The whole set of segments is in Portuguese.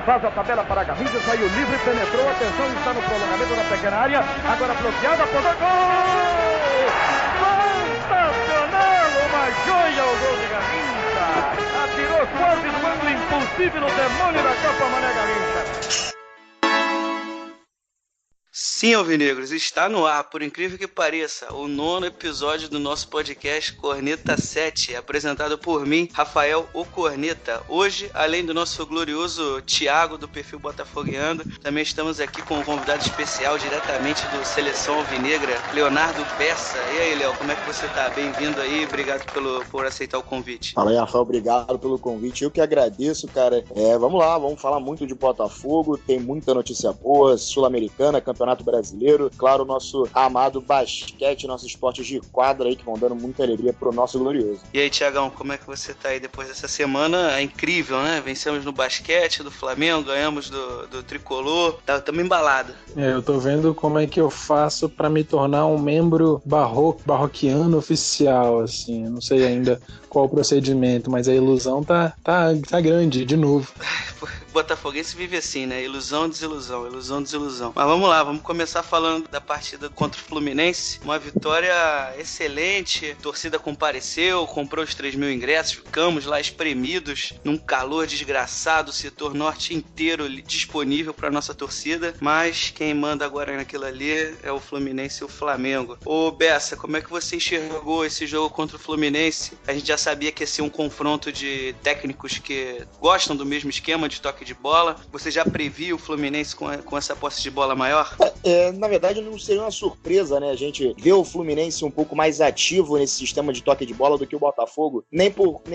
faz a tabela para Garrincha, saiu livre, penetrou, atenção, está no prolongamento da pequena área, agora bloqueada, apontou, gol! Sensacional, uma joia o gol de Garrincha, atirou quase no ângulo impulsivo no demônio da Copa Mané Garrincha. Sim, alvinegros, está no ar, por incrível que pareça, o 9º episódio do nosso podcast Corneta 7, apresentado por mim, Rafael o Corneta. Hoje, além do nosso glorioso Thiago do perfil Botafogueando, também estamos aqui com um convidado especial diretamente do Seleção Alvinegra, Leonardo Bessa. E aí, Léo, como é que você tá? Bem-vindo aí, obrigado por aceitar o convite. Fala aí, Rafael, obrigado pelo convite. Eu que agradeço, cara. Vamos lá, vamos falar muito de Botafogo, tem muita notícia boa, Sul-Americana, Campeonato Brasileiro, claro, o nosso amado basquete, nossos esportes de quadra aí que vão dando muita alegria pro nosso glorioso. E aí, Thiagão, como é que você tá aí depois dessa semana? É incrível, né? Vencemos no basquete do Flamengo, ganhamos do Tricolor, estamos embalados. Eu tô vendo como é que eu faço pra me tornar um membro barroquiano oficial, assim, eu não sei ainda qual o procedimento, mas a ilusão tá grande, de novo. Botafoguense vive assim, né? Ilusão, desilusão. Mas vamos lá, vamos começar falando da partida contra o Fluminense. Uma vitória excelente, a torcida compareceu, comprou os 3.000 ingressos, ficamos lá espremidos, num calor desgraçado, o setor norte inteiro disponível para nossa torcida, mas quem manda agora naquilo ali é o Fluminense e o Flamengo. Ô Bessa, como é que você enxergou esse jogo contra o Fluminense? A gente já sabia que ia ser um confronto de técnicos que gostam do mesmo esquema de toque de bola. Você já previa o Fluminense com essa posse de bola maior? Na verdade, não seria uma surpresa, né? A gente vê o Fluminense um pouco mais ativo nesse sistema de toque de bola do que o Botafogo. Nem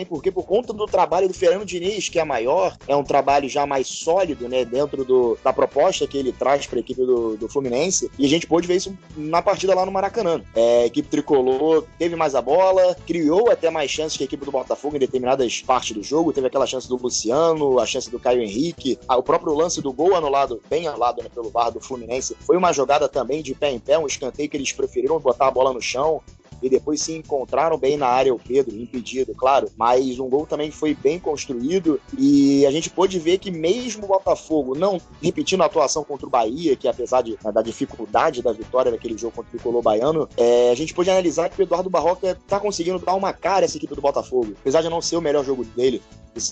porque por conta do trabalho do Fernando Diniz, que é maior, é um trabalho já mais sólido, né? Dentro da proposta que ele traz para a equipe do Fluminense. E a gente pôde ver isso na partida lá no Maracanã. A equipe tricolor teve mais a bola, criou até mais chances que a equipe do Botafogo em determinadas partes do jogo. Teve aquela chance do Luciano, a chance do Caio Henrique, o próprio lance do gol anulado, bem anulado, né, pelo VAR do Fluminense. Foi uma jogada também de pé em pé, um escanteio que eles preferiram botar a bola no chão e depois se encontraram bem na área, o Pedro, impedido, claro, mas um gol também foi bem construído e a gente pôde ver que mesmo o Botafogo não repetindo a atuação contra o Bahia, que apesar da dificuldade da vitória daquele jogo contra o Tricolor baiano, a gente pôde analisar que o Eduardo Barroca tá conseguindo dar uma cara a essa equipe do Botafogo, apesar de não ser o melhor jogo dele,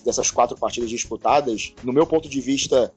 dessas 4 partidas disputadas, no meu ponto de vista,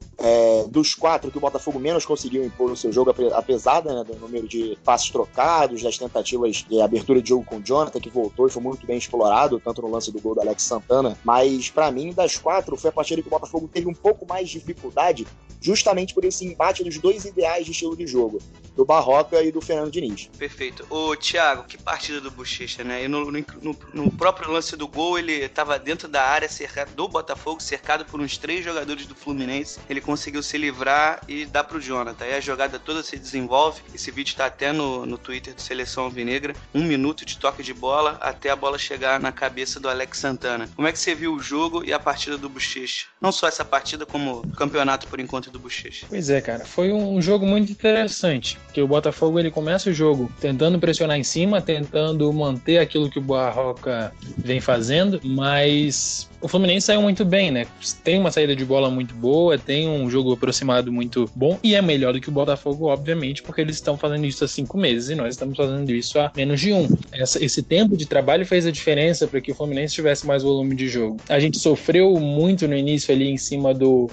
dos 4 que o Botafogo menos conseguiu impor no seu jogo, apesar do número de passes trocados, das tentativas de abertura de jogo com o Jonathan, que voltou e foi muito bem explorado, tanto no lance do gol do Alex Santana, mas pra mim, das 4, foi a partida que o Botafogo teve um pouco mais de dificuldade, justamente por esse embate dos dois ideais de estilo de jogo, do Barroca e do Fernando Diniz. Perfeito. Ô, Thiago, que partida do Bochecha, né? E no próprio lance do gol, ele tava dentro da área do Botafogo, cercado por uns 3 jogadores do Fluminense. Ele conseguiu se livrar e dar pro Jonathan. Aí a jogada toda se desenvolve. Esse vídeo tá até no Twitter do Seleção Alvinegra. 1 minuto de toque de bola até a bola chegar na cabeça do Alex Santana. Como é que você viu o jogo e a partida do Bochecha? Não só essa partida, como o campeonato por enquanto do Bochecha. Pois é, cara. Foi um jogo muito interessante, porque o Botafogo ele começa o jogo tentando pressionar em cima, tentando manter aquilo que o Barroca vem fazendo, mas o Fluminense saiu muito bem, né? Tem uma saída de bola muito boa, tem um jogo aproximado muito bom e é melhor do que o Botafogo, obviamente, porque eles estão fazendo isso há 5 meses e nós estamos fazendo isso há menos de 1. Esse tempo de trabalho fez a diferença para que o Fluminense tivesse mais volume de jogo. A gente sofreu muito no início ali em cima do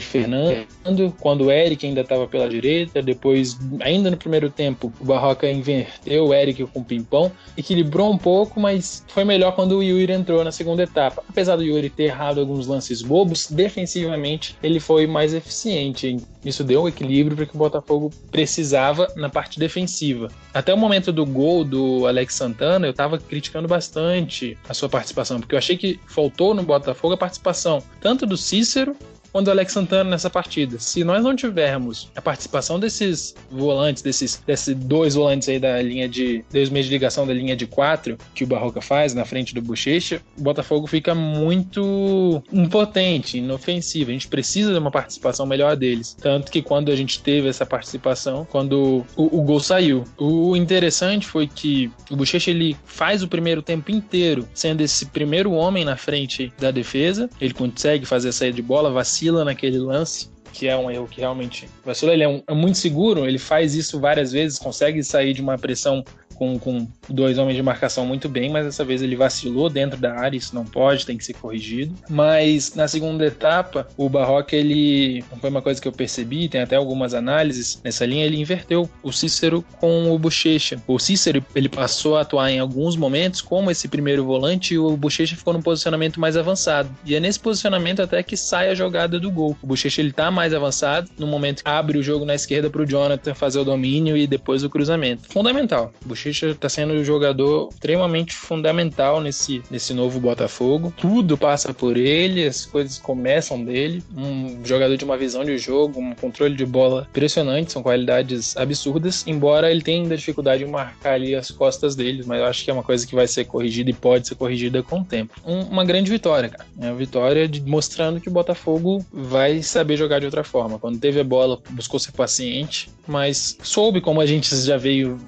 Fernando, quando o Eric ainda estava pela direita, depois, ainda no primeiro tempo, o Barroca inverteu o Eric com o Pimpão, equilibrou um pouco, mas foi melhor quando o Yuri entrou na segunda etapa. Apesar do Yuri ter errado alguns lances bobos, defensivamente ele foi mais eficiente. Isso deu um equilíbrio para que o Botafogo precisava na parte defensiva. Até o momento do gol do Alex Santana, eu estava criticando bastante a sua participação, porque eu achei que faltou no Botafogo a participação tanto do Cícero quando o Alex Santana nessa partida. Se nós não tivermos a participação desses volantes, desses 2 volantes aí da linha de 2 meios de ligação da linha de 4 que o Barroca faz na frente do Bochecha, o Botafogo fica muito impotente, inofensivo. A gente precisa de uma participação melhor deles. Tanto que quando a gente teve essa participação, quando o gol saiu, o interessante foi que o Bochecha ele faz o primeiro tempo inteiro sendo esse primeiro homem na frente da defesa. Ele consegue fazer a saída de bola, vacila vacila naquele lance, que é um erro que realmente vacila. Ele é muito seguro, ele faz isso várias vezes, consegue sair de uma pressão com 2 homens de marcação muito bem, mas dessa vez ele vacilou dentro da área, isso não pode, tem que ser corrigido. Mas na segunda etapa, o Barroca, ele, foi uma coisa que eu percebi, tem até algumas análises nessa linha, ele inverteu o Cícero com o Bochecha. O Cícero, ele passou a atuar em alguns momentos como esse primeiro volante, e o Bochecha ficou num posicionamento mais avançado. E é nesse posicionamento até que sai a jogada do gol. O Bochecha, ele tá mais avançado, no momento que abre o jogo na esquerda pro Jonathan fazer o domínio e depois o cruzamento. Fundamental. O Bochecha está sendo um jogador extremamente fundamental nesse novo Botafogo. Tudo passa por ele, as coisas começam dele. Um jogador de uma visão de jogo, um controle de bola impressionante, são qualidades absurdas, embora ele tenha ainda dificuldade em marcar ali as costas deles, mas eu acho que é uma coisa que vai ser corrigida e pode ser corrigida com o tempo. Uma grande vitória, cara. É uma vitória mostrando que o Botafogo vai saber jogar de outra forma. Quando teve a bola, buscou ser paciente, mas soube, como a gente já veio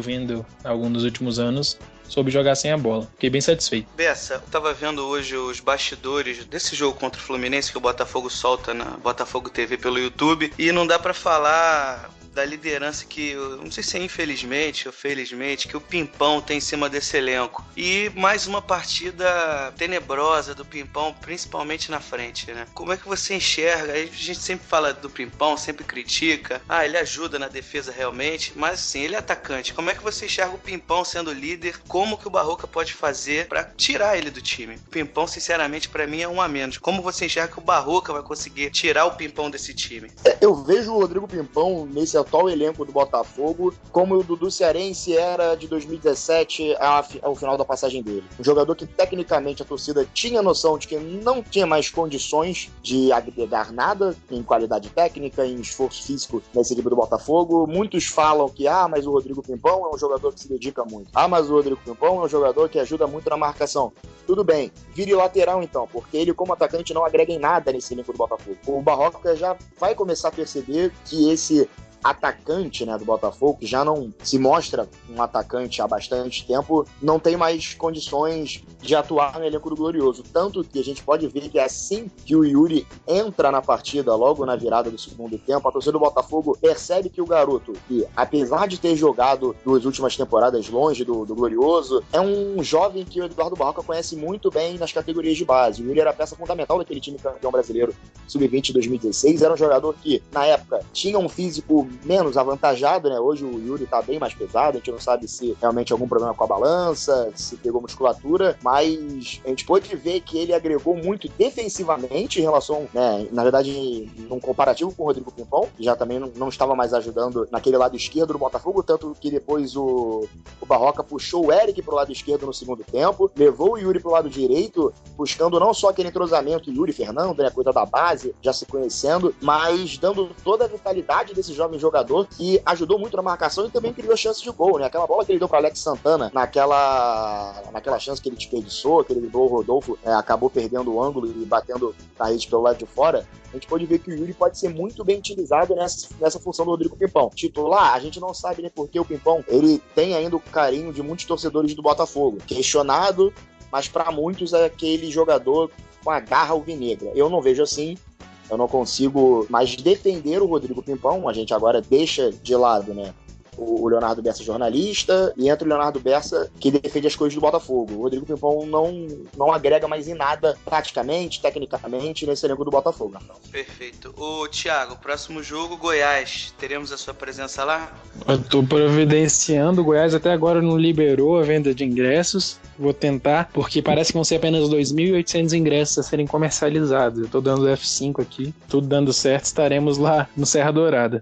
vendo alguns dos últimos anos, soube jogar sem a bola. Fiquei bem satisfeito. Bessa, eu tava vendo hoje os bastidores desse jogo contra o Fluminense que o Botafogo solta na Botafogo TV pelo YouTube, e não dá pra falar da liderança que, não sei se é infelizmente ou felizmente, que o Pimpão tem em cima desse elenco. E mais uma partida tenebrosa do Pimpão, principalmente na frente, né? Como é que você enxerga? A gente sempre fala do Pimpão, sempre critica. Ele ajuda na defesa realmente, mas assim, ele é atacante. Como é que você enxerga o Pimpão sendo líder? Como que o Barroca pode fazer pra tirar ele do time? O Pimpão, sinceramente, pra mim é um a menos. Como você enxerga que o Barroca vai conseguir tirar o Pimpão desse time? Eu vejo o Rodrigo Pimpão nesse atual elenco do Botafogo como o Dudu Cearense era de 2017 ao final da passagem dele. Um jogador que tecnicamente a torcida tinha noção de que não tinha mais condições de agregar nada em qualidade técnica, em esforço físico nessa equipe do Botafogo. Muitos falam que mas o Rodrigo Pimpão é um jogador que se dedica muito. Mas o Rodrigo Pimpão é um jogador que ajuda muito na marcação. Tudo bem, vire lateral então, porque ele como atacante não agrega em nada nesse elenco do Botafogo. O Barroca já vai começar a perceber que esse atacante, né, do Botafogo, que já não se mostra um atacante há bastante tempo, não tem mais condições de atuar no elenco do Glorioso. Tanto que a gente pode ver que assim que o Yuri entra na partida, logo na virada do segundo tempo, a torcida do Botafogo percebe que o garoto, que apesar de ter jogado 2 últimas temporadas longe do Glorioso, é um jovem que o Eduardo Barroca conhece muito bem nas categorias de base. O Yuri era a peça fundamental daquele time campeão brasileiro sub-20 de 2016, era um jogador que, na época, tinha um físico menos avantajado, né? Hoje o Yuri tá bem mais pesado, a gente não sabe se realmente algum problema com a balança, se pegou musculatura, mas a gente pôde ver que ele agregou muito defensivamente em relação, né, na verdade, num comparativo com o Rodrigo Pimpão, que já também não estava mais ajudando naquele lado esquerdo do Botafogo, tanto que depois o Barroca puxou o Eric pro lado esquerdo no segundo tempo, levou o Yuri pro lado direito, buscando não só aquele entrosamento Yuri e Fernando, né, coisa da base, já se conhecendo, mas dando toda a vitalidade desse jovem jogador que ajudou muito na marcação e também criou chances de gol, né? Aquela bola que ele deu para Alex Santana, naquela chance que ele desperdiçou, que ele levou o Rodolfo, acabou perdendo o ângulo e batendo na rede pelo lado de fora. A gente pode ver que o Yuri pode ser muito bem utilizado nessa função do Rodrigo Pimpão. Titular, a gente não sabe nem por que o Pimpão, ele tem ainda o carinho de muitos torcedores do Botafogo. Questionado, mas para muitos é aquele jogador com a garra alvinegra. Eu não vejo assim. Eu não consigo mais defender o Rodrigo Pimpão. A gente agora deixa de lado, né, o Leonardo Bessa jornalista, e entra o Leonardo Bessa que defende as coisas do Botafogo. O Rodrigo Pimpão não agrega mais em nada, praticamente, tecnicamente, nesse elenco do Botafogo. Perfeito. Thiago, próximo jogo, Goiás. Teremos a sua presença lá? Eu tô providenciando. O Goiás até agora não liberou a venda de ingressos. Vou tentar, porque parece que vão ser apenas 2.800 ingressos a serem comercializados. Eu tô dando F5 aqui. Tudo dando certo, estaremos lá no Serra Dourada.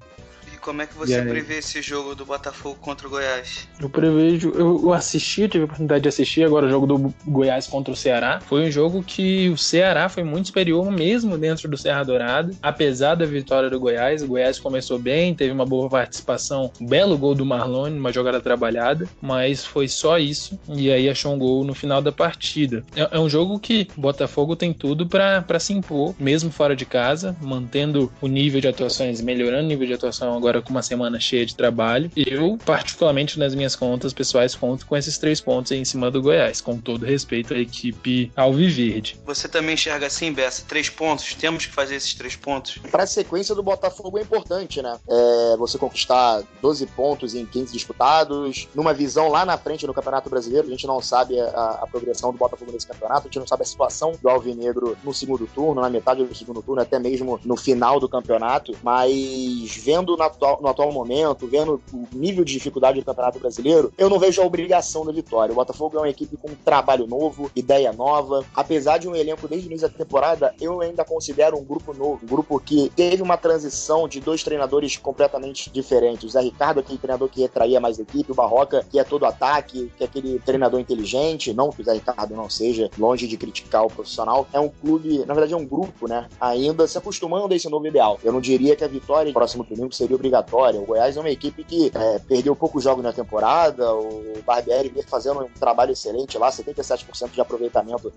Como é que você prevê esse jogo do Botafogo contra o Goiás? Eu prevejo, eu assisti, eu tive a oportunidade de assistir agora o jogo do Goiás contra o Ceará. Foi um jogo que o Ceará foi muito superior mesmo dentro do Serra Dourada, apesar da vitória do Goiás. O Goiás começou bem, teve uma boa participação, um belo gol do Marlone, uma jogada trabalhada, mas foi só isso, e aí achou um gol no final da partida. É um jogo que o Botafogo tem tudo para se impor, mesmo fora de casa, mantendo o nível de atuações, melhorando o nível de atuação agora agora com uma semana cheia de trabalho. Eu, particularmente nas minhas contas pessoais, conto com esses 3 pontos aí em cima do Goiás, com todo respeito à equipe alviverde. Você também enxerga assim, Bessa? 3 pontos? Temos que fazer esses 3 pontos? Para a sequência do Botafogo é importante, né? Você conquistar 12 pontos em 15 disputados, numa visão lá na frente no Campeonato Brasileiro. A gente não sabe a progressão do Botafogo nesse campeonato, a gente não sabe a situação do Alvinegro no segundo turno, na metade do segundo turno, até mesmo no final do campeonato, mas vendo no atual momento, vendo o nível de dificuldade do Campeonato Brasileiro, eu não vejo a obrigação da vitória. O Botafogo é uma equipe com um trabalho novo, ideia nova, apesar de um elenco desde o início da temporada, eu ainda considero um grupo novo, um grupo que teve uma transição de 2 treinadores completamente diferentes. O Zé Ricardo, aquele treinador que retraía mais a equipe, o Barroca, que é todo ataque, que é aquele treinador inteligente, não que o Zé Ricardo não seja, longe de criticar o profissional, é um clube, na verdade é um grupo, né, ainda se acostumando a esse novo ideal. Eu não diria que a vitória no próximo domingo seria obrigatória. O Goiás é uma equipe que perdeu poucos jogos na temporada, o Barbieri vem fazendo um trabalho excelente lá, 77% de aproveitamento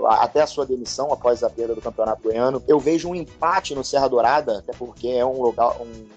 até a sua demissão após a perda do Campeonato Goiano. Eu vejo um empate no Serra Dourada, até porque é um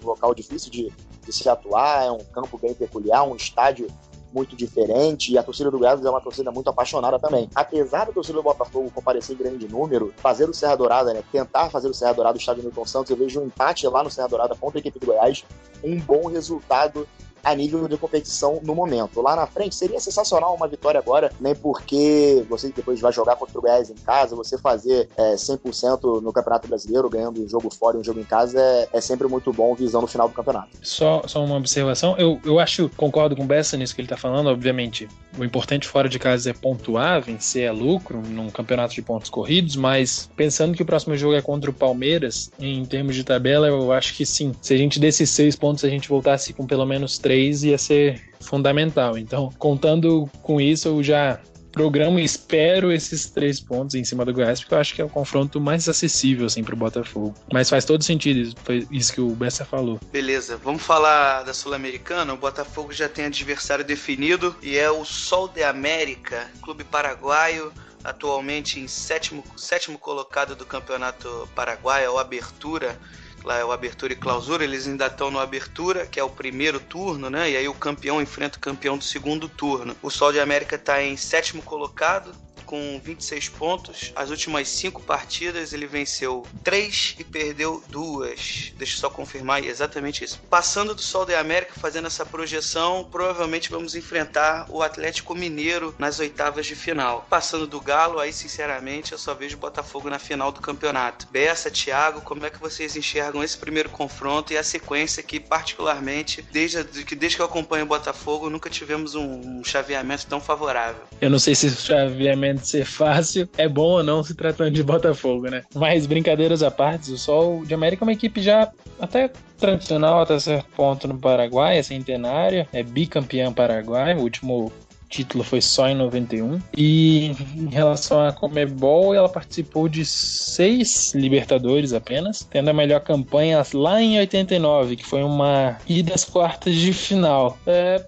local difícil de se atuar, é um campo bem peculiar, um estádio muito diferente, e a torcida do Goiás é uma torcida muito apaixonada também. Apesar da torcida do Botafogo comparecer em grande número, fazer o Serra Dourada, né, tentar fazer o Serra Dourada do estádio Newton Santos, eu vejo um empate lá no Serra Dourada contra a equipe do Goiás, um bom resultado a nível de competição no momento. Lá na frente seria sensacional uma vitória agora, nem porque você depois vai jogar contra o Goiás em casa, você fazer 100% no Campeonato Brasileiro, ganhando um jogo fora e um jogo em casa, é sempre muito bom visando o final do campeonato. Só uma observação, eu acho, concordo com o Bessa nisso que ele tá falando, obviamente, o importante fora de casa é pontuar, vencer é lucro num campeonato de pontos corridos, mas pensando que o próximo jogo é contra o Palmeiras, em termos de tabela, eu acho que sim, se a gente desses 6 pontos a gente voltasse com pelo menos 3, ia ser fundamental. Então, contando com isso, eu já programo e espero esses 3 pontos em cima do Goiás, porque eu acho que é o confronto mais acessível assim, pro Botafogo. Mas faz todo sentido, foi isso que o Bessa falou. Beleza, vamos falar da Sul-Americana. O Botafogo já tem adversário definido e é o Sol de América, clube paraguaio, atualmente em sétimo colocado do Campeonato Paraguaio, o Abertura. Lá é o Abertura e Clausura, eles ainda estão no Abertura, que é o primeiro turno, né? E aí o campeão enfrenta o campeão do segundo turno. O Sol de América está em 7º colocado, com 26 pontos. As últimas 5 partidas ele venceu 3 e perdeu 2. Deixa eu só confirmar exatamente isso. Passando do Sol de América, fazendo essa projeção, provavelmente vamos enfrentar o Atlético Mineiro nas oitavas de final. Passando do Galo, aí sinceramente eu só vejo o Botafogo na final do campeonato. Bessa, Thiago, como é que vocês enxergam esse primeiro confronto e a sequência que particularmente, desde que eu acompanho o Botafogo, nunca tivemos um chaveamento tão favorável? Eu não sei se esse chaveamento ser fácil é bom ou não se tratando de Botafogo, né? Mas brincadeiras à parte, o Sol de América é uma equipe já até tradicional até certo ponto no Paraguai, é centenária, é bicampeã paraguai, o último título foi só em 91. E em relação à Conmebol, ela participou de 6 Libertadores apenas, tendo a melhor campanha lá em 89, que foi uma ida às quartas de final.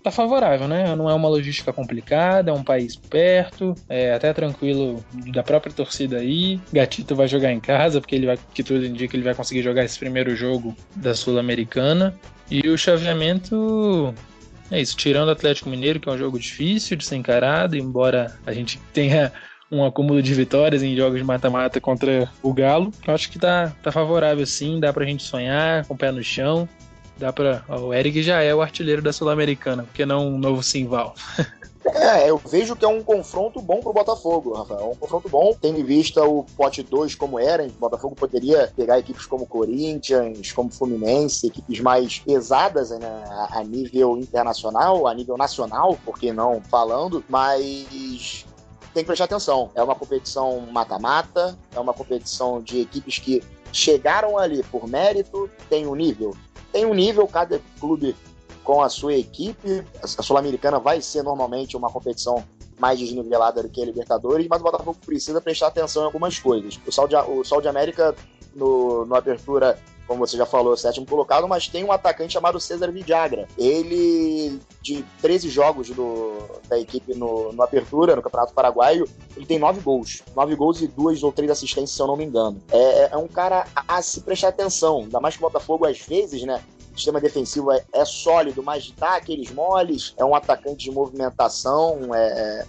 Tá favorável, né? Não é uma logística complicada, é um país perto, é até tranquilo da própria torcida aí. Gatito vai jogar em casa, porque que tudo indica que ele vai conseguir jogar esse primeiro jogo da Sul-Americana. E o chaveamento... é isso, tirando o Atlético Mineiro, que é um jogo difícil de ser encarado, embora a gente tenha um acúmulo de vitórias em jogos de mata-mata contra o Galo, eu acho que tá favorável sim, dá pra gente sonhar com o pé no chão, o Eric já é o artilheiro da Sul-Americana, porque não um novo Simval. Eu vejo que é um confronto bom pro Botafogo, Rafael. É um confronto bom, tendo em vista o pote 2 como era. O Botafogo poderia pegar equipes como Corinthians, como Fluminense, equipes mais pesadas, né, a nível internacional, a nível nacional, por que não falando, mas tem que prestar atenção. É uma competição mata-mata, é uma competição de equipes que chegaram ali por mérito, tem um nível, cada clube com a sua equipe. A Sul-Americana vai ser normalmente uma competição mais desnivelada do que a Libertadores, mas o Botafogo precisa prestar atenção em algumas coisas. O Sol de América, no Apertura, como você já falou, 7º colocado, mas tem um atacante chamado César Villagra. Ele, de 13 jogos da equipe no Apertura, no Campeonato Paraguaio, ele tem 9 gols. 9 gols e 2 ou 3 assistências, se eu não me engano. É um cara a se prestar atenção, ainda mais que o Botafogo, às vezes, né, O sistema defensivo é sólido, mas dá aqueles moles. É um atacante de movimentação,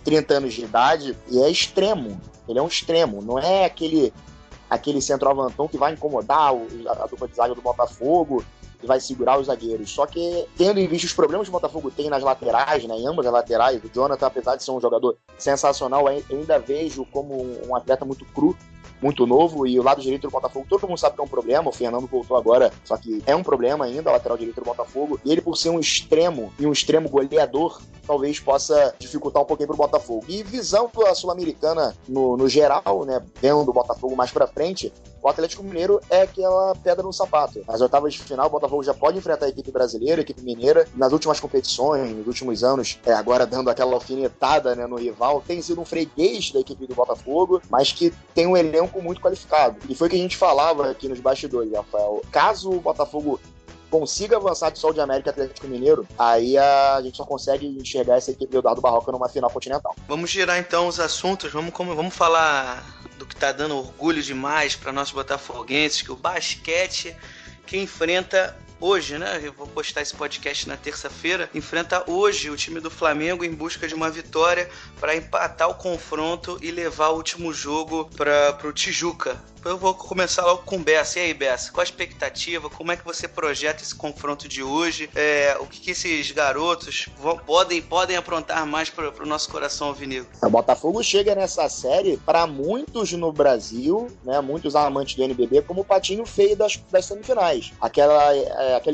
30 anos de idade, e é extremo. Ele é um extremo, não é aquele centroavantão que vai incomodar a dupla de zaga do Botafogo e vai segurar os zagueiros. Só que, tendo em vista os problemas que o Botafogo tem nas laterais, né, em ambas as laterais, o Jonathan, apesar de ser um jogador sensacional, eu ainda vejo como um atleta muito cru, muito novo, e o lado direito do Botafogo, todo mundo sabe que é um problema, o Fernando voltou agora, só que é um problema ainda, a lateral direito do Botafogo, e ele, por ser um extremo, e um extremo goleador, talvez possa dificultar um pouquinho pro Botafogo. E visando a Sul-Americana no geral, né, vendo o Botafogo mais pra frente, o Atlético Mineiro é aquela pedra no sapato. Nas oitavas de final, o Botafogo já pode enfrentar a equipe brasileira, a equipe mineira. Nas últimas competições, nos últimos anos, agora dando aquela alfinetada, né, no rival, tem sido um freguês da equipe do Botafogo, mas que tem um elenco muito qualificado. E foi o que a gente falava aqui nos bastidores, Rafael. Caso o Botafogo consiga avançar de Sol de América e Atlético Mineiro, aí a gente só consegue enxergar essa equipe do Eduardo Barroca numa final continental. Vamos girar então os assuntos, vamos falar do que tá dando orgulho demais para nós botafoguenses, que o basquete que enfrenta hoje, né? Eu vou postar esse podcast na terça-feira. Enfrenta hoje o time do Flamengo em busca de uma vitória para empatar o confronto e levar o último jogo para o Tijuca. Eu vou começar logo com o Bessa. E aí, Bessa, qual a expectativa? Como é que você projeta esse confronto de hoje? O que esses garotos podem aprontar mais para o nosso coração alvinegro? O Botafogo chega nessa série, para muitos no Brasil, né, muitos amantes do NBB, como o patinho feio das semifinais. Aquela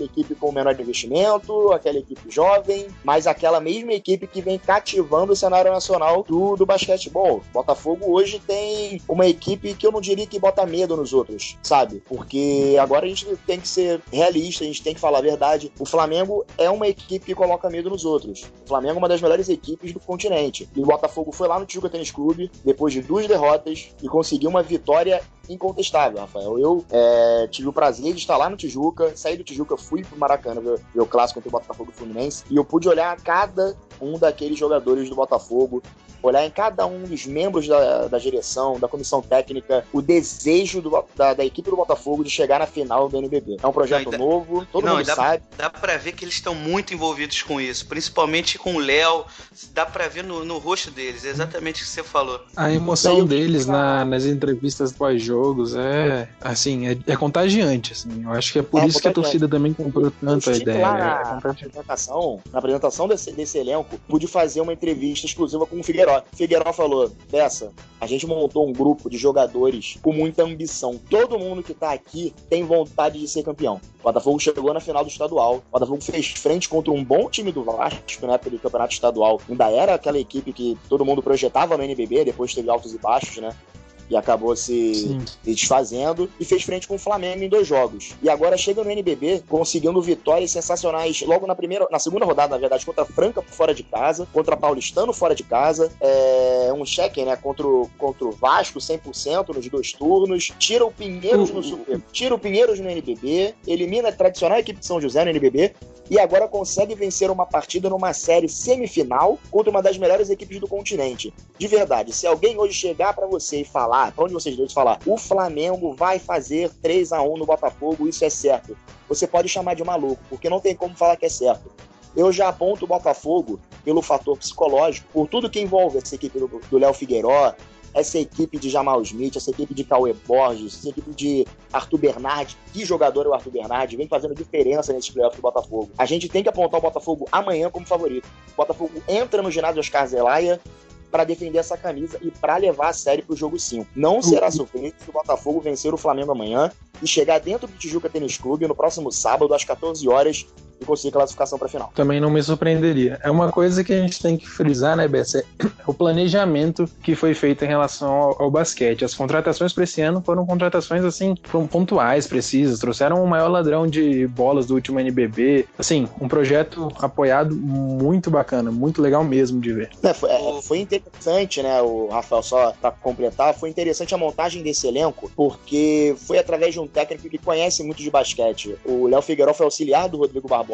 equipe com o menor investimento, aquela equipe jovem, mas aquela mesma equipe que vem cativando o cenário nacional do basquetebol. O Botafogo hoje tem uma equipe que eu não diria que bota medo nos outros, sabe? Porque agora a gente tem que ser realista, a gente tem que falar a verdade. O Flamengo é uma equipe que coloca medo nos outros. O Flamengo é uma das melhores equipes do continente. E o Botafogo foi lá no Tijuca Tênis Clube, depois de 2 derrotas, e conseguiu uma vitória incontestável, Rafael. Eu tive o prazer de estar lá no Tijuca, saí do Tijuca, fui pro Maracanã ver o clássico entre o Botafogo e o Fluminense, e eu pude olhar cada um daqueles jogadores do Botafogo, olhar em cada um dos membros da direção, da comissão técnica, o desejo da equipe do Botafogo de chegar na final do NBB. É um projeto novo, todo mundo sabe. Dá pra ver que eles estão muito envolvidos com isso, principalmente com o Léo, dá pra ver no rosto deles, exatamente o que você falou. A emoção deles nas entrevistas pós-jogos é contagiante, assim. Eu acho que é por isso que a torcida também comprou tanto a ideia. Na apresentação desse elenco, pude fazer uma entrevista exclusiva com o Figueiró. Figueiró falou: Bessa, a gente montou um grupo de jogadores com muita ambição. Todo mundo que tá aqui tem vontade de ser campeão. O Botafogo chegou na final do estadual. O Botafogo fez frente contra um bom time do Vasco na época do campeonato estadual. Ainda era aquela equipe que todo mundo projetava no NBB, depois teve altos e baixos, né? E acabou se desfazendo, e fez frente com o Flamengo em 2 jogos. E agora chega no NBB, conseguindo vitórias sensacionais logo na segunda rodada, na verdade, contra a Franca fora de casa, contra a Paulistano fora de casa, um cheque, né, contra o Vasco 100% nos 2 turnos, tira o Pinheiros no Super, tira o Pinheiros no NBB, elimina a tradicional equipe de São José no NBB, e agora consegue vencer uma partida numa série semifinal contra uma das melhores equipes do continente. De verdade, se alguém hoje chegar pra você e falar, pra onde vocês dois falar, o Flamengo vai fazer 3-1 no Botafogo, isso é certo, você pode chamar de maluco, porque não tem como falar que é certo. Eu já aponto o Botafogo pelo fator psicológico, por tudo que envolve essa equipe do Léo Figueiró, essa equipe de Jamal Smith, essa equipe de Cauê Borges, essa equipe de Arthur Bernardi. Que jogador é o Arthur Bernardi? Vem fazendo diferença nesse playoff do Botafogo. A gente tem que apontar o Botafogo amanhã como favorito. O Botafogo entra no ginásio Oscar Zelaia para defender essa camisa e para levar a série para o jogo 5. Não será surpresa se o Botafogo vencer o Flamengo amanhã e chegar dentro do Tijuca Tênis Clube no próximo sábado às 14 horas e conseguir classificação para a final. Também não me surpreenderia. É uma coisa que a gente tem que frisar, né, Bessa? É o planejamento que foi feito em relação ao basquete. As contratações para esse ano foram contratações, assim, pontuais, precisas. Trouxeram o maior ladrão de bolas do último NBB. Assim, um projeto apoiado muito bacana, muito legal mesmo de ver. Foi interessante, né, o Rafael, só para completar, foi interessante a montagem desse elenco, porque foi através de um técnico que conhece muito de basquete. O Léo Figueiró foi auxiliar do Rodrigo Barbosa,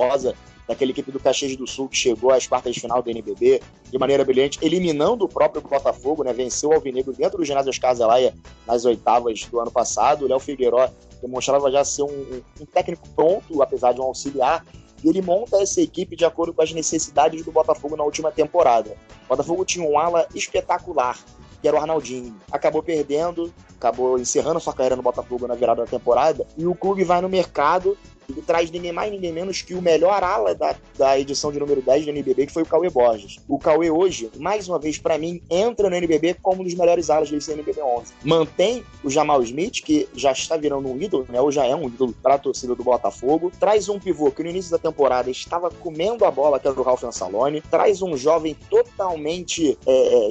daquela equipe do Caxias do Sul que chegou às quartas de final do NBB de maneira brilhante, eliminando o próprio Botafogo, né? Venceu o Alvinegro dentro do ginásio Oscar Zelaia nas oitavas do ano passado. O Léo Figueiró demonstrava já ser um técnico pronto, apesar de um auxiliar, e ele monta essa equipe de acordo com as necessidades do Botafogo na última temporada. O Botafogo tinha um ala espetacular, que era o Arnaldinho. Acabou perdendo, acabou encerrando sua carreira no Botafogo na virada da temporada, e o clube vai no mercado e traz ninguém mais, ninguém menos que o melhor ala da edição de número 10 do NBB, que foi o Cauê Borges. O Cauê hoje, mais uma vez, pra mim, entra no NBB como um dos melhores alas desse NBB 11. Mantém o Jamal Smith, que já está virando um ídolo, né? Ou já é um ídolo para a torcida do Botafogo. Traz um pivô que no início da temporada estava comendo a bola, que era o Ralf Ansaloni. Traz um jovem totalmente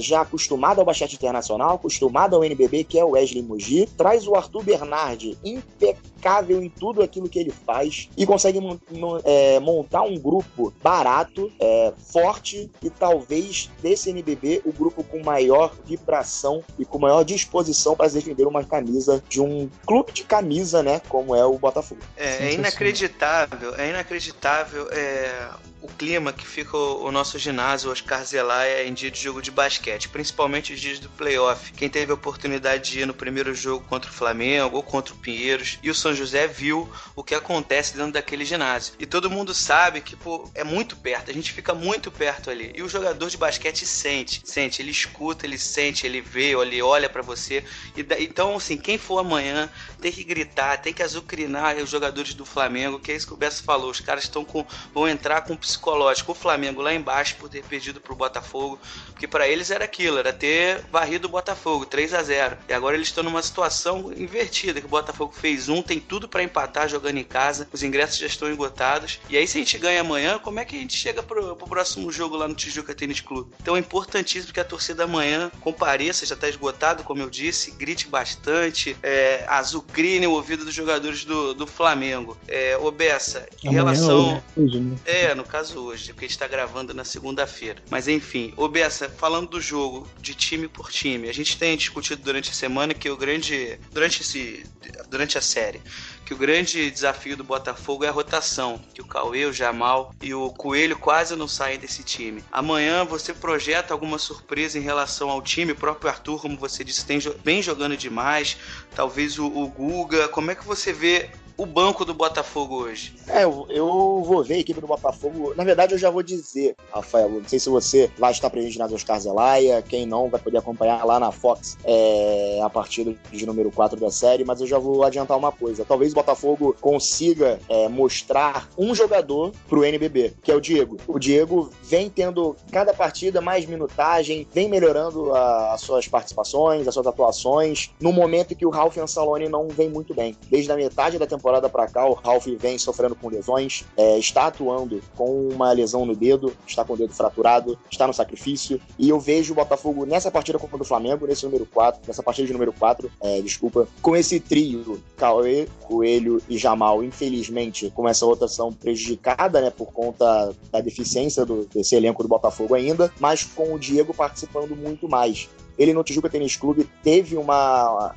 já acostumado ao basquete internacional, acostumado ao NBB, que é o Wesley Mogi. Traz o Arthur Bernardi, impecável em tudo aquilo que ele faz, e consegue montar um grupo barato, forte, e talvez desse NBB o grupo com maior vibração e com maior disposição para defender uma camisa de um clube de camisa, né, como é o Botafogo. É inacreditável o clima que fica o nosso ginásio, Oscar Zelaya, em dia de jogo de basquete, principalmente os dias do playoff. Quem teve a oportunidade de ir no primeiro jogo contra o Flamengo ou contra o Pinheiros e o São José viu o que acontece dentro daquele ginásio. E todo mundo sabe que, é muito perto, a gente fica muito perto ali. E o jogador de basquete sente, ele escuta, ele sente, ele vê, ele olha pra você. Então, assim, quem for amanhã tem que gritar, tem que azucrinar os jogadores do Flamengo, que é isso que o Bessa falou, os caras vão entrar com psicológico. O Flamengo lá embaixo por ter perdido pro Botafogo, porque para eles era aquilo, era ter varrido o Botafogo 3-0, e agora eles estão numa situação invertida, que o Botafogo fez tem tudo para empatar jogando em casa, os ingressos já estão esgotados, e aí se a gente ganha amanhã, como é que a gente chega pro próximo jogo lá no Tijuca Tênis Clube? Então é importantíssimo que a torcida amanhã compareça, já está esgotado, como eu disse, grite bastante, azucrine o ouvido dos jogadores do Flamengo. Ô Bessa, em relação... Hoje, né? No caso hoje, porque a gente tá gravando na segunda-feira. Mas enfim, ô Bessa, falando do jogo, de time por time, a gente tem discutido durante a semana que durante a série, que o grande desafio do Botafogo é a rotação, que o Cauê, o Jamal e o Coelho quase não saem desse time. Amanhã você projeta alguma surpresa em relação ao time? O próprio Arthur, como você disse, vem jogando demais, talvez o Guga. Como é que você vê o banco do Botafogo hoje? Eu vou ver a equipe do Botafogo. Na verdade, eu já vou dizer, Rafael, não sei se você vai estar presente na Oscar Zelaya, quem não vai poder acompanhar lá na Fox a partida de número 4 da série, mas eu já vou adiantar uma coisa. Talvez o Botafogo consiga mostrar um jogador pro NBB, que é o Diego. O Diego vem tendo cada partida mais minutagem, vem melhorando as suas participações, as suas atuações, no momento em que o Ralf Ansaloni não vem muito bem. Desde a metade da temporada para cá, o Ralf vem sofrendo com lesões, está atuando com uma lesão no dedo, está com o dedo fraturado, está no sacrifício, e eu vejo o Botafogo nessa partida contra o Flamengo, nessa partida de número 4, com esse trio, Cauê, Coelho e Jamal, infelizmente, com essa rotação prejudicada, né, por conta da deficiência desse elenco do Botafogo ainda, mas com o Diego participando muito mais. Ele no Tijuca Tênis Clube teve um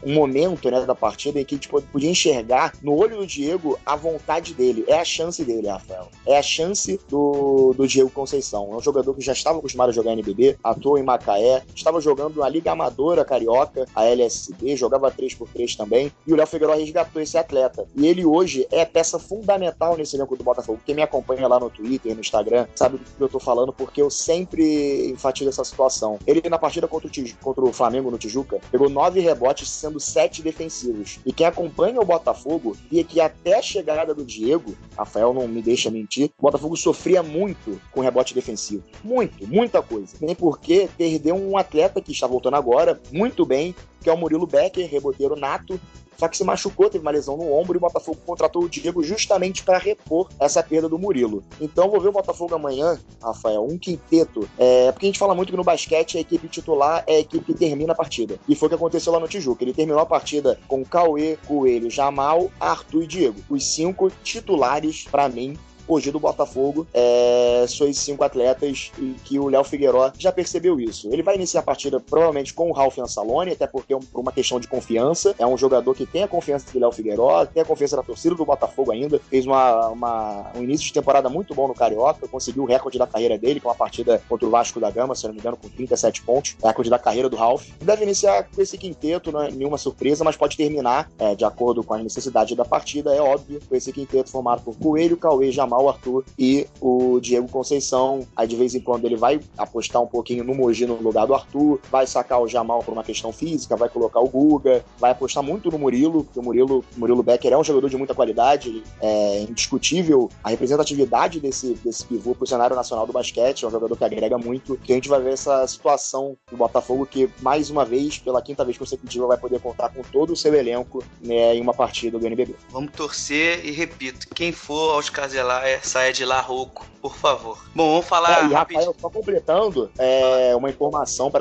momento, né, da partida em que a gente podia enxergar no olho do Diego a vontade dele. É a chance dele, Rafael. É a chance do Diego Conceição. É um jogador que já estava acostumado a jogar NBB, atuou em Macaé, estava jogando na Liga Amadora Carioca, a LSB, jogava 3x3 também, e o Léo Figueroa resgatou esse atleta. E ele hoje é peça fundamental nesse elenco do Botafogo. Quem me acompanha lá no Twitter, no Instagram, sabe do que eu tô falando, porque eu sempre enfatizo essa situação. Ele na partida contra o Flamengo no Tijuca, pegou 9 rebotes, sendo 7 defensivos. E quem acompanha o Botafogo via que até a chegada do Diego, Rafael não me deixa mentir, o Botafogo sofria muito com rebote defensivo. Muita coisa. Nem porque perdeu um atleta que está voltando agora, muito bem, que é o Murilo Becker, reboteiro nato, só que se machucou, teve uma lesão no ombro, e o Botafogo contratou o Diego justamente para repor essa perda do Murilo. Então vou ver o Botafogo amanhã, Rafael, um quinteto, porque a gente fala muito que no basquete a equipe titular é a equipe que termina a partida, e foi o que aconteceu lá no Tijuca. Ele terminou a partida com Cauê, Coelho, Jamal, Arthur e Diego, os 5 titulares, para mim, hoje do Botafogo são esses 5 atletas e que o Léo Figueiró já percebeu isso. Ele vai iniciar a partida provavelmente com o Ralf Ansaloni, até porque por uma questão de confiança. É um jogador que tem a confiança do Léo Figueiró, tem a confiança da torcida do Botafogo ainda. Fez um início de temporada muito bom no Carioca, conseguiu o recorde da carreira dele, com uma partida contra o Vasco da Gama, se não me engano, com 37 pontos. Recorde da carreira do Ralf. Deve iniciar com esse quinteto, não é nenhuma surpresa, mas pode terminar de acordo com a necessidade da partida, é óbvio, com esse quinteto formado por Coelho, Cauê, Jamal, Arthur e o Diego Conceição. Aí de vez em quando ele vai apostar um pouquinho no Mogi no lugar do Arthur, vai sacar o Jamal por uma questão física, vai colocar o Guga, vai apostar muito no Murilo, porque o Murilo Becker é um jogador de muita qualidade, é indiscutível a representatividade desse pivô pro cenário nacional do basquete, é um jogador que agrega muito, que a gente vai ver essa situação do Botafogo que, mais uma vez, pela 5ª vez consecutiva, vai poder contar com todo o seu elenco, né, em uma partida do NBB. Vamos torcer e, repito, quem for aos Caselaia, saia de lá rouco, por favor. Bom, vamos falar e Rafael, só completando, uma informação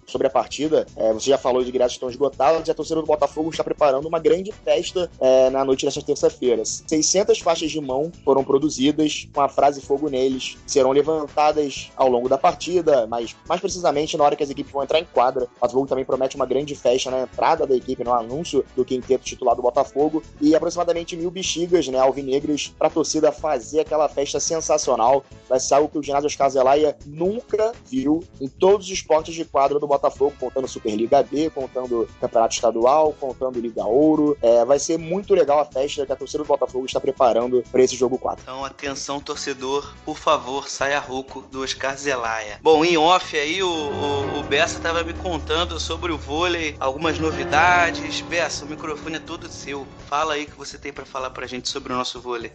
sobre a partida, você já falou de ingressos estão esgotados, e a torcida do Botafogo está preparando uma grande festa na noite desta terça-feira. 600 faixas de mão foram produzidas com a frase "Fogo neles", serão levantadas ao longo da partida, mas mais precisamente na hora que as equipes vão entrar em quadra. O Botafogo também promete uma grande festa na entrada da equipe, no anúncio do quinteto titular do Botafogo, e aproximadamente 1.000 bexigas, alvinegras, para a torcida fazer aquela festa sensacional. Vai ser algo que o ginásio Caselaia nunca viu em todos os esportes de quadra do Botafogo, contando Superliga B, contando Campeonato Estadual, contando Liga Ouro. Vai ser muito legal a festa que a torcida do Botafogo está preparando para esse jogo 4. Então, atenção, torcedor, por favor, saia rouco do Oscar Zelaya. Bom, em off aí, o Bessa estava me contando sobre o vôlei, algumas novidades. Bessa, o microfone é todo seu. Fala aí o que você tem para falar pra gente sobre o nosso vôlei.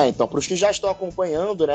Então, para os que já estão acompanhando,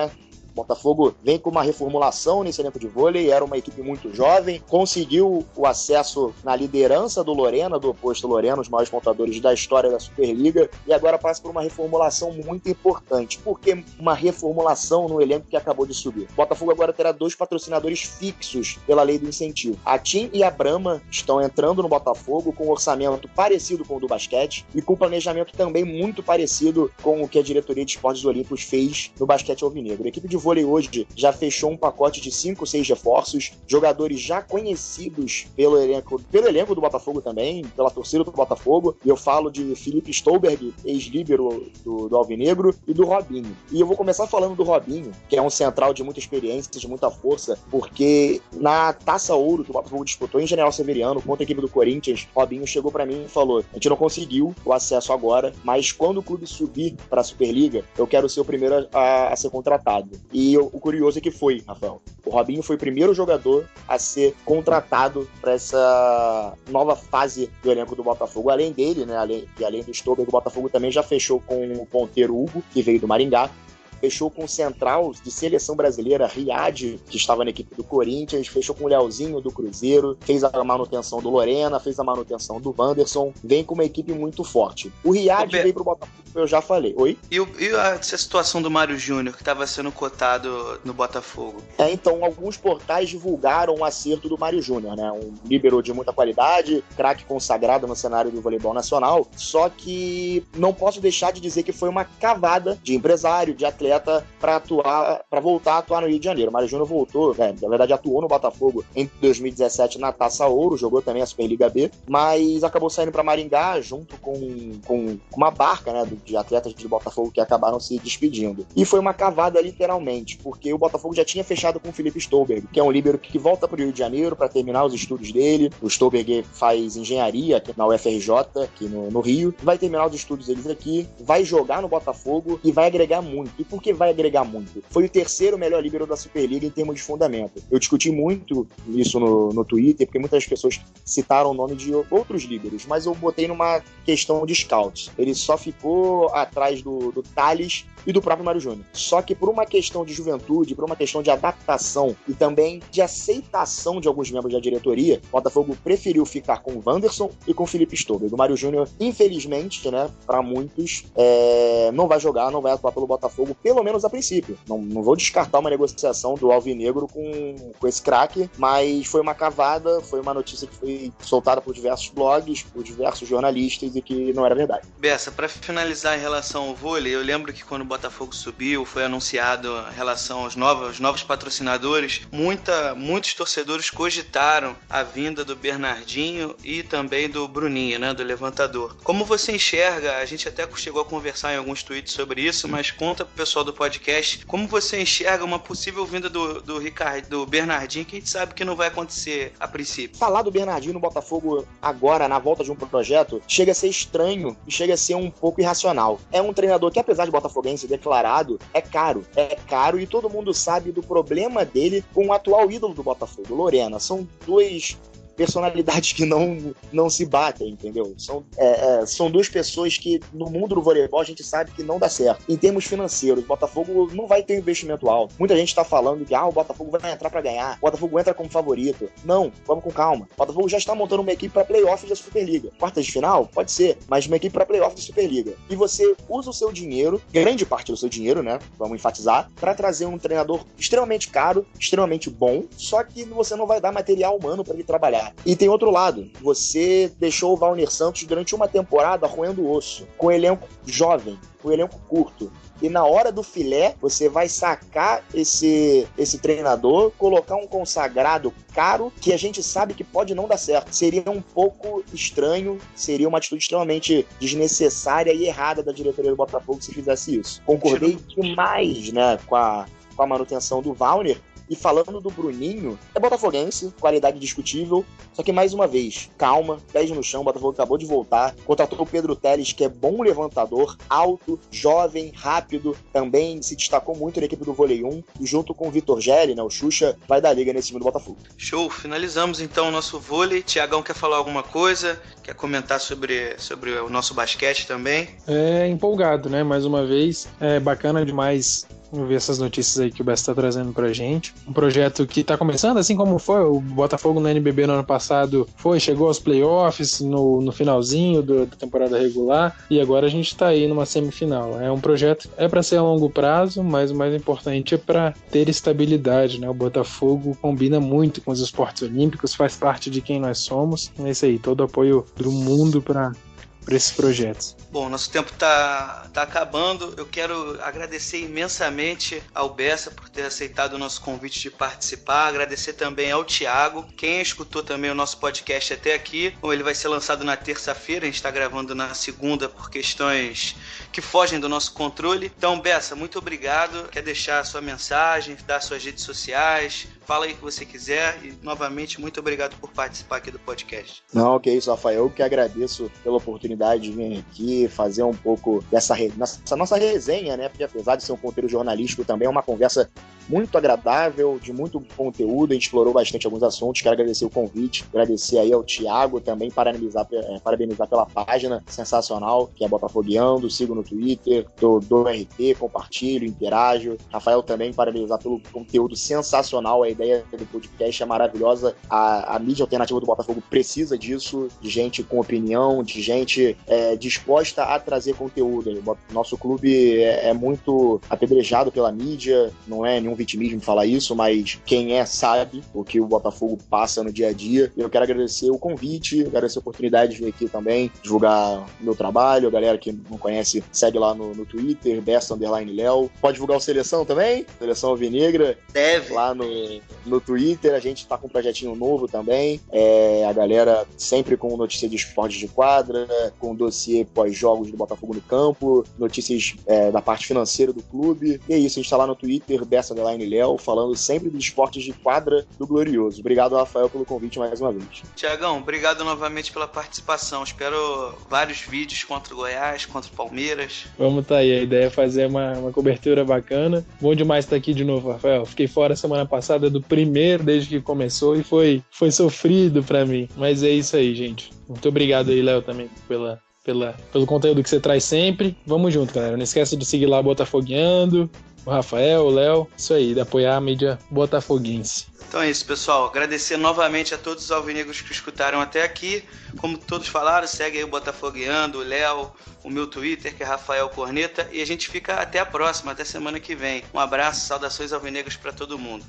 Botafogo vem com uma reformulação nesse elenco de vôlei, era uma equipe muito jovem, conseguiu o acesso na liderança do Lorena, do oposto Lorena, os maiores pontuadores da história da Superliga, e agora passa por uma reformulação muito importante. Por que uma reformulação no elenco que acabou de subir? O Botafogo agora terá 2 patrocinadores fixos pela lei do incentivo. A TIM e a Brahma estão entrando no Botafogo com um orçamento parecido com o do basquete e com um planejamento também muito parecido com o que a diretoria de Esportes Olímpicos fez no basquete alvinegro. A equipe de vôlei hoje já fechou um pacote de 5, 6 reforços, jogadores já conhecidos pelo elenco do Botafogo também, pela torcida do Botafogo, e eu falo de Felipe Stolberg, ex-líbero do Alvinegro, e do Robinho. E eu vou começar falando do Robinho, que é um central de muita experiência, de muita força, porque na Taça Ouro que o Botafogo disputou em General Severiano contra a equipe do Corinthians, Robinho chegou pra mim e falou: a gente não conseguiu o acesso agora, mas quando o clube subir pra Superliga, eu quero ser o primeiro a ser contratado. E o curioso é que foi, Rafael. O Robinho foi o primeiro jogador a ser contratado para essa nova fase do elenco do Botafogo. Além dele, além do Stolberg, o Botafogo também já fechou com o ponteiro Hugo, que veio do Maringá. Fechou com o central de seleção brasileira, Riad, que estava na equipe do Corinthians, fechou com o Leozinho do Cruzeiro, fez a manutenção do Lorena, fez a manutenção do Wanderson, vem com uma equipe muito forte. O Riad veio pro Botafogo, eu já falei. Oi? E essa situação do Mário Júnior, que estava sendo cotado no Botafogo? Então, alguns portais divulgaram o acerto do Mário Júnior, um líbero de muita qualidade, craque consagrado no cenário do voleibol nacional, só que não posso deixar de dizer que foi uma cavada de empresário, de atleta, para voltar a atuar no Rio de Janeiro. O Mário Júnior voltou, na verdade atuou no Botafogo em 2017 na Taça Ouro, jogou também a Superliga B, mas acabou saindo para Maringá junto com uma barca de atletas do Botafogo que acabaram se despedindo. E foi uma cavada literalmente, porque o Botafogo já tinha fechado com o Felipe Stolberg, que é um líbero que volta para o Rio de Janeiro para terminar os estudos dele. O Stolberg faz engenharia aqui na UFRJ, aqui no Rio, vai terminar os estudos deles aqui, vai jogar no Botafogo e vai agregar muito. E por que vai agregar muito? Foi o terceiro melhor líbero da Superliga em termos de fundamento. Eu discuti muito isso no Twitter, porque muitas pessoas citaram o nome de outros líberos, mas eu botei numa questão de scouts. Ele só ficou atrás do Thales e do próprio Mário Júnior. Só que por uma questão de juventude, por uma questão de adaptação e também de aceitação de alguns membros da diretoria, o Botafogo preferiu ficar com o Wanderson e com o Felipe Stolberg. O Mário Júnior, infelizmente, para muitos, não vai jogar, não vai atuar pelo Botafogo, pelo menos a princípio. Não vou descartar uma negociação do Alvinegro com esse craque, mas foi uma cavada, foi uma notícia que foi soltada por diversos blogs, por diversos jornalistas e que não era verdade. Bessa, para finalizar finalizar em relação ao vôlei, eu lembro que quando o Botafogo subiu, foi anunciado em relação aos novos patrocinadores, muitos torcedores cogitaram a vinda do Bernardinho e também do Bruninho, né, do levantador. Como você enxerga, a gente até chegou a conversar em alguns tweets sobre isso, mas conta pro pessoal do podcast, como você enxerga uma possível vinda do Bernardinho, que a gente sabe que não vai acontecer a princípio. Falar do Bernardinho no Botafogo agora, na volta de um projeto, chega a ser estranho e chega a ser um pouco irracional. É um treinador que, apesar de botafoguense declarado, é caro. É caro e todo mundo sabe do problema dele com o atual ídolo do Botafogo, Lorena. São dois personalidades que não se batem, entendeu? São duas pessoas que no mundo do voleibol a gente sabe que não dá certo. Em termos financeiros, o Botafogo não vai ter um investimento alto. Muita gente está falando que o Botafogo vai entrar para ganhar, o Botafogo entra como favorito. Não, vamos com calma. O Botafogo já está montando uma equipe para playoffs da Superliga. Quartas de final? Pode ser, mas uma equipe para playoffs da Superliga. E você usa o seu dinheiro, grande parte do seu dinheiro, né? Vamos enfatizar, para trazer um treinador extremamente caro, extremamente bom, só que você não vai dar material humano para ele trabalhar. E tem outro lado, você deixou o Valner Santos durante uma temporada roendo o osso, com o elenco jovem, com o elenco curto. E na hora do filé, você vai sacar esse treinador, colocar um consagrado caro, que a gente sabe que pode não dar certo. Seria um pouco estranho, seria uma atitude extremamente desnecessária e errada da diretoria do Botafogo se fizesse isso. Concordei demais, né, com a manutenção do Valner. E falando do Bruninho, é botafoguense, qualidade discutível, só que mais uma vez, calma, pés no chão, o Botafogo acabou de voltar, contratou o Pedro Telles, que é bom levantador, alto, jovem, rápido, também se destacou muito na equipe do Vôlei 1, e junto com o Vitor Gelli, né, o Xuxa, vai dar liga nesse time do Botafogo. Show, finalizamos então o nosso vôlei. Tiagão quer falar alguma coisa? Quer comentar sobre o nosso basquete também? Empolgado, né, mais uma vez, é bacana demais ver essas notícias aí que o Bessa está trazendo pra gente. Um projeto que tá começando, assim como foi o Botafogo no NBB no ano passado, chegou aos playoffs no finalzinho da temporada regular, e agora a gente tá aí numa semifinal. É um projeto, para ser a longo prazo, mas o mais importante é para ter estabilidade, né? O Botafogo combina muito com os esportes olímpicos, faz parte de quem nós somos. É isso aí, todo o apoio do mundo para esses projetos. Bom, nosso tempo tá acabando. Eu quero agradecer imensamente ao Bessa por ter aceitado o nosso convite de participar. Agradecer também ao Thiago. Quem escutou também o nosso podcast até aqui, ele vai ser lançado na terça-feira. A gente está gravando na segunda por questões que fogem do nosso controle. Então, Bessa, muito obrigado. Quer deixar a sua mensagem, dar suas redes sociais? Fala aí o que você quiser e, novamente, muito obrigado por participar aqui do podcast. Não, que isso, Rafael. Eu que agradeço pela oportunidade de vir aqui fazer um pouco dessa nossa resenha, né? Porque apesar de ser um conteúdo jornalístico, também é uma conversa muito agradável, de muito conteúdo. A gente explorou bastante alguns assuntos. Quero agradecer o convite, agradecer aí ao Thiago também, parabenizar pela página sensacional, que é Botafogueando. Sigo no Twitter, dou RT, compartilho, interajo. Rafael também, parabenizar pelo conteúdo sensacional. A ideia do podcast é maravilhosa. A mídia alternativa do Botafogo precisa disso, de gente com opinião, de gente disposta a trazer conteúdo. Nosso clube é muito apedrejado pela mídia, não é nenhum vitimismo falar isso, mas quem sabe o que o Botafogo passa no dia a dia. E eu quero agradecer o convite, agradecer a oportunidade de vir aqui também, divulgar o meu trabalho. A galera que não conhece, segue lá no Twitter, Bessa_Léo. Pode divulgar o Seleção também? Seleção Alvinegra. Deve. Lá no Twitter, a gente tá com um projetinho novo também. A galera sempre com notícias de esportes de quadra, com dossiê pós-jogos do Botafogo no campo, notícias da parte financeira do clube. E é isso, a gente tá lá no Twitter, Bessa_Léo, falando sempre dos esportes de quadra do Glorioso. Obrigado, Rafael, pelo convite mais uma vez. Tiagão, obrigado novamente pela participação. Espero vários vídeos contra o Goiás, contra o Palmeiras. Vamos tá aí, a ideia é fazer uma cobertura bacana. Bom demais estar aqui de novo, Rafael. Fiquei fora semana passada do primeiro, desde que começou, e foi sofrido pra mim. Mas é isso aí, gente. Muito obrigado aí, Léo, também, pelo conteúdo que você traz sempre. Vamos junto, galera. Não esqueça de seguir lá Botafogueando, o Rafael, o Léo. Isso aí, de apoiar a mídia botafoguense. Então é isso, pessoal. Agradecer novamente a todos os alvinegros que escutaram até aqui. Como todos falaram, segue aí o Botafogueando, o Léo, o meu Twitter, que é Rafael Corneta. E a gente fica até a próxima, até semana que vem. Um abraço, saudações alvinegros para todo mundo.